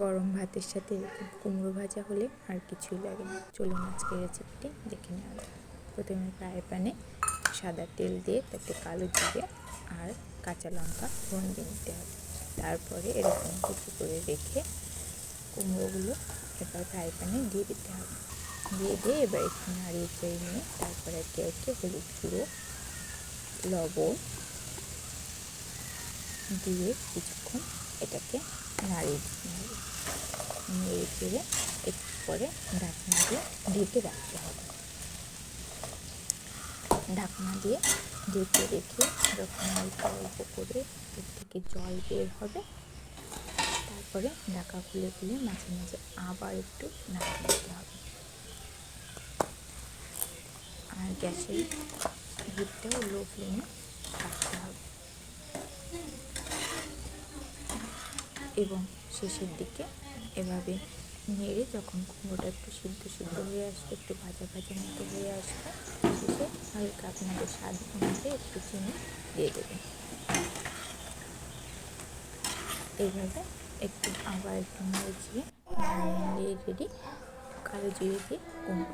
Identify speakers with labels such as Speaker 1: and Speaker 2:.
Speaker 1: গরম ভাতের সাথে এরকম কুমড়ো ভাজা হলে আর কিছুই লাগে না। চলুন আজকের রেসিপিটি দেখে নেওয়া যাক। প্রথমে ফ্রাই প্যানে সাদা তেল দিয়ে তাতে কালো জিরে আর কাঁচা লঙ্কা ফোড়ন দিয়ে নিতে হবে। তারপরে এরকম কুচি করে রেখে কুমড়োগুলো এবার ফ্রাই প্যানে দিয়ে দিতে হবে। দিয়ে এবার একটু নাড়িয়ে চেড়ে নিয়ে তারপরে একে একে হলুদ গুঁড়ো, লবণ দিয়ে কিছুক্ষণ এটাকে নাড়িয়ে দিতে হবে। নেড়ে চেড়ে একটু পরে ঢাকনা দিয়ে ঢেকে রাখতে হবে। ঢাকনা দিয়ে ঢেকে রেখে যখন অল্প অল্প করে এর থেকে জল বের হবে, তারপরে ঢাকা খুলে খুলে মাঝে মাঝে আবার একটু নাড়িয়ে দিতে হবে। আর গ্যাসের হিটটাও লো ফ্লেমে রাখতে হবে। এবং শেষের দিকে এভাবে নেড়ে যখন কুমড়োটা একটু সিদ্ধ হয়ে আসবে, একটু ভাজা ভাজা মতো হয়ে আসবে, শেষে হালকা আপনাদের স্বাদ অনুযায়ী একটু চিনি দিয়ে দেবেন। এইভাবে একটু আবার একটু নেড়ে রেডি কালো জিরে দিয়ে কুমড়ো।